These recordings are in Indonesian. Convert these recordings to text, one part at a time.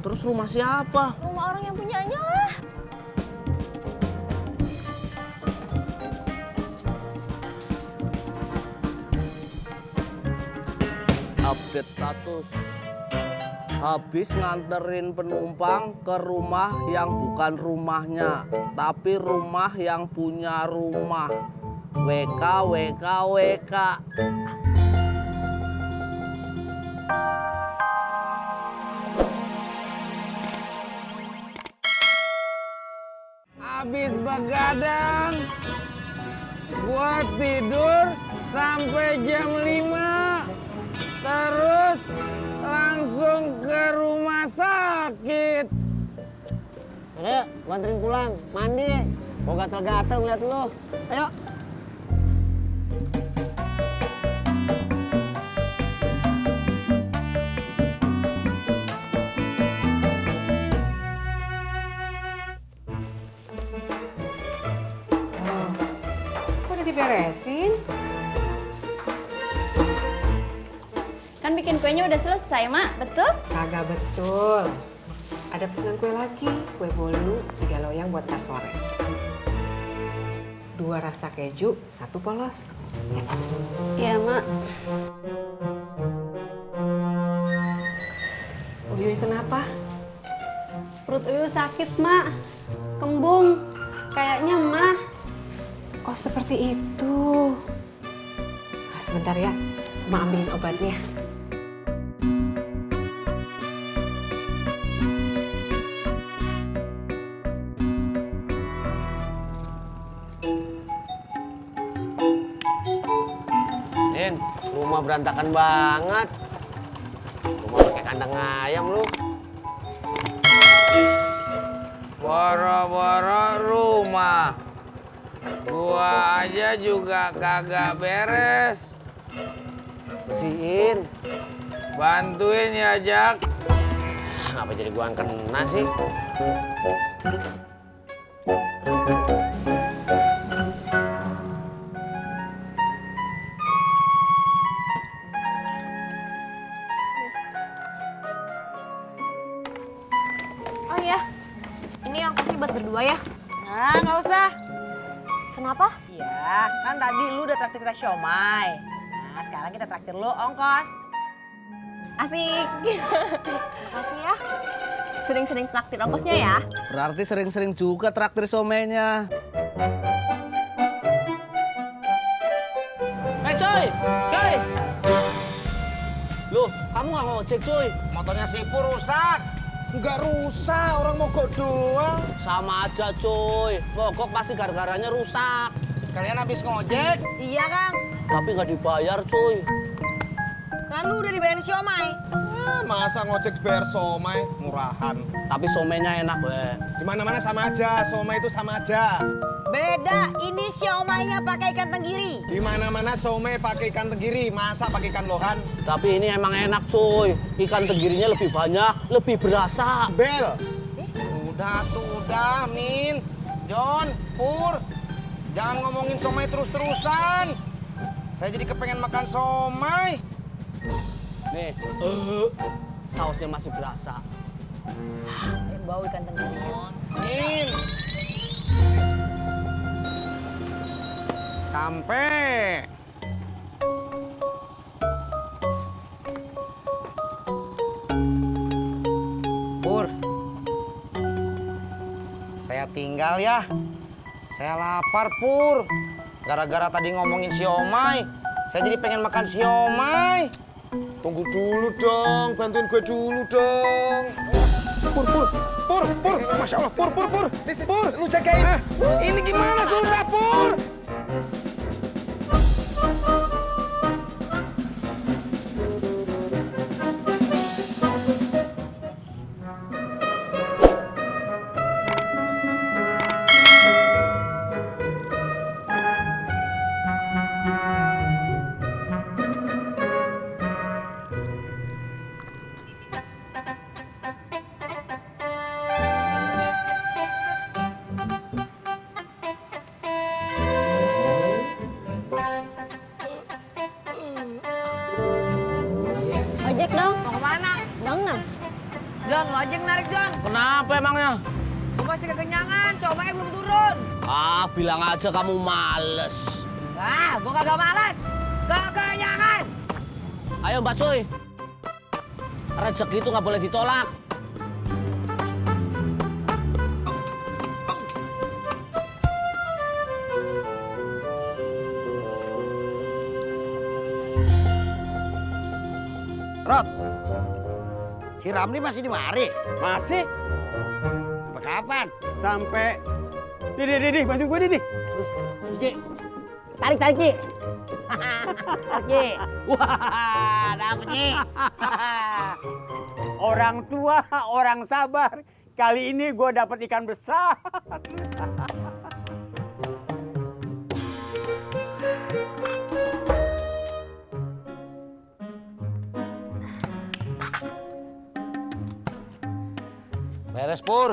Terus rumah siapa? Rumah orang yang punyanya lah. Update status. Habis nganterin penumpang ke rumah yang bukan rumahnya, tapi rumah yang punya rumah. WK, WK, WK. Habis begadang, gua tidur sampai jam 5. Terus langsung ke rumah sakit. Ayo, gua anterin pulang. Mandi. Gua gatel-gatel ngeliat lu. Ayo. Kok udah diberesin? Kan bikin kuenya udah selesai, Mak. Betul? Kagak betul. Ada pesanan kue lagi. Kue bolu, 3 loyang buat ntar sore. 2 rasa keju, 1 polos. Ya. Iya, Mak. Uyuy kenapa? Perut Uyu sakit, Mak. Kembung. Kayaknya Mah. Oh seperti itu. Nah, sebentar ya, Ma ambilin obatnya. Nin, rumah berantakan banget. Rumah pakai kandang ayam lu. Boro-boro rumah. Gua aja juga kagak beres. Bersihin. Bantuin ya, Jak. Ngapa jadi gua yang kena sih? Oh iya. Ini yang kasih buat berdua ya. Nah, nggak usah. Kenapa? Ya, kan tadi lu udah traktir kita siomay. Nah, sekarang kita traktir lu ongkos. Asik. Makasih ya. Sering-sering traktir ongkosnya ya. Berarti sering-sering juga traktir somenya. Coy! Coy! Loh, kamu nggak ngojek, cuy? Motornya si Pur rusak. Nggak rusak, orang mogok doang. Sama aja, cuy. Mogok pasti gara-garanya rusak. Kalian habis ngojek? Iya, Kang. Tapi nggak dibayar, cuy. Kan lu udah dibayarin siomay. Masa ngojek bayar somai murahan? Tapi somenya enak, weh. Di mana-mana sama aja, somai itu sama aja. Beda, ini siomaynya pakai ikan tenggiri. Di mana-mana somai pakai ikan tenggiri, masa pakai ikan lohan? Tapi ini emang enak, cuy. Ikan tenggirinya lebih banyak, lebih berasa. Bel, Udah tuh, udah, Min. John, Pur. Jangan ngomongin somai terus-terusan. Saya jadi kepengen makan somai. Nih, sausnya masih berasa. Bau ikan tenggirinya. Min. Sampai. Pur. Saya tinggal ya. Saya lapar, Pur. Gara-gara tadi ngomongin siomay, saya jadi pengen makan siomay. tunggu dulu dong, bantuin gue dulu dong. Pur, Masya Allah, Pur, lu jagain. Ini gimana susah, Pur? Ojek dong. Mau kemana? Gangnam. John, lo aja yang narik, John. Kenapa emangnya? Gue masih kekenyangan, comanya belum turun. Ah, bilang aja kamu males. Ah, gue kagak malas. Kekenyangan. Ayo Mbak Cuy. Rezeki itu nggak boleh ditolak. Rod, si Ramli masih di mari? Masih Sampai kapan? sampai Didi, bantu gue Didi. Tarik, Ci. Ci. Wah, dapet, Ci. Orang tua, orang sabar. Kali ini gue dapat ikan besar. Beres Pur,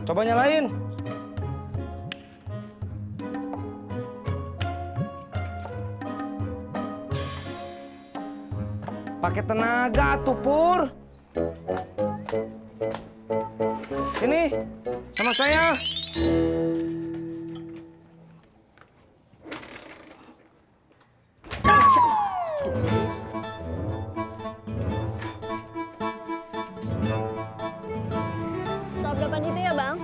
coba nyalain. Pakai tenaga tuh Pur. Sini, sama saya. Stop depan itu ya, Bang.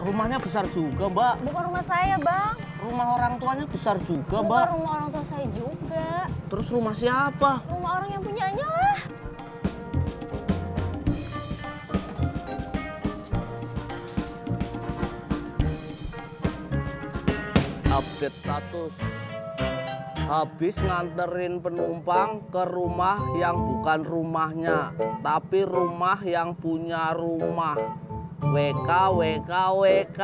Rumahnya besar juga, Mbak. Bukan rumah saya, Bang. Rumah orang tuanya besar juga, Bukan Mbak. rumah orang tua saya juga. Terus rumah siapa? Rumah orang yang punyanya lah. Update status. Habis nganterin penumpang ke rumah yang bukan rumahnya, tapi rumah yang punya rumah. WK, WK, WK.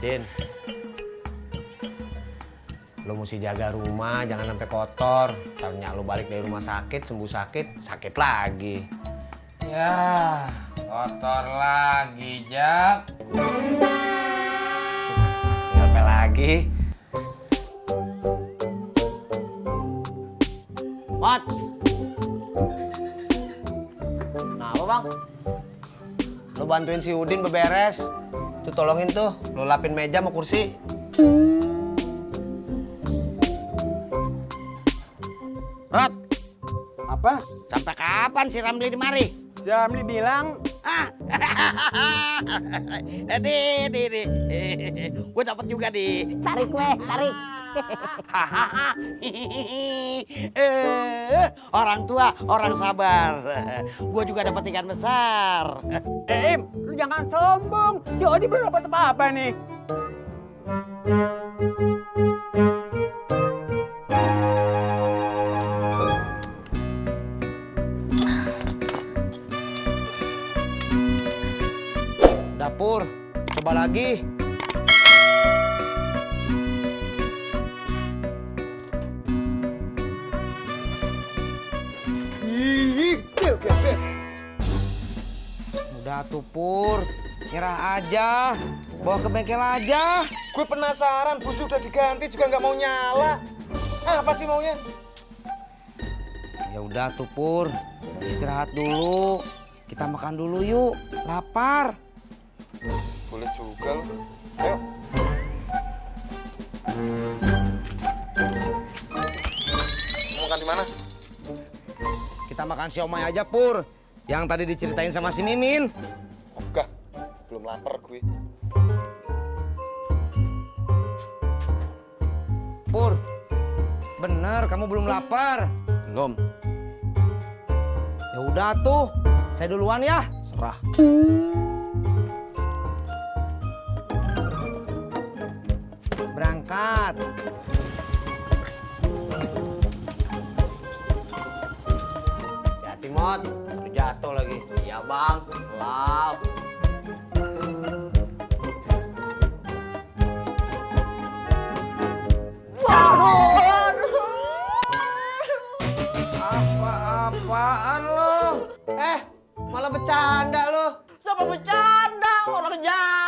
Din, lo mesti jaga rumah, jangan sampai kotor. Ternyata lo balik dari rumah sakit, sembuh sakit lagi. Ya, kotor lagi, Jak. Tinggal pel lagi. Mat. Nah, apa Bang? Lo bantuin si Udin beberes. Tuh tolongin tuh, lo lapin meja sama kursi. Rod, Apa? sampai kapan si Ramli di mari? Jamli bilang, Di. Gue dapet juga, Di. Tarik, tarik. Orang tua, orang sabar. Gue juga dapat ikan besar. Im, lu jangan sombong. Si Odi belum dapat apa-apa nih. Dapur, coba lagi. Udah tuh Pur, nyerah aja. Bawa ke bengkel aja. Gue penasaran, busi udah diganti juga nggak mau nyala. Apa sih maunya? Ya udah tuh Pur, istirahat dulu. Kita makan dulu yuk, lapar. Boleh juga lo. Ayo. Mau makan di mana? Kita makan siomay aja Pur. Yang tadi diceritain sama si Mimin. Enggak, belum lapar gue. Pur, bener kamu belum lapar. Belum. Ya udah tuh, saya duluan ya. Serah. Berangkat. Hati-hati Mot, udah jatuh lagi. Iya Bang, lap. Apa-apaan lo? Malah bercanda lo. Sama bercanda orang jahat.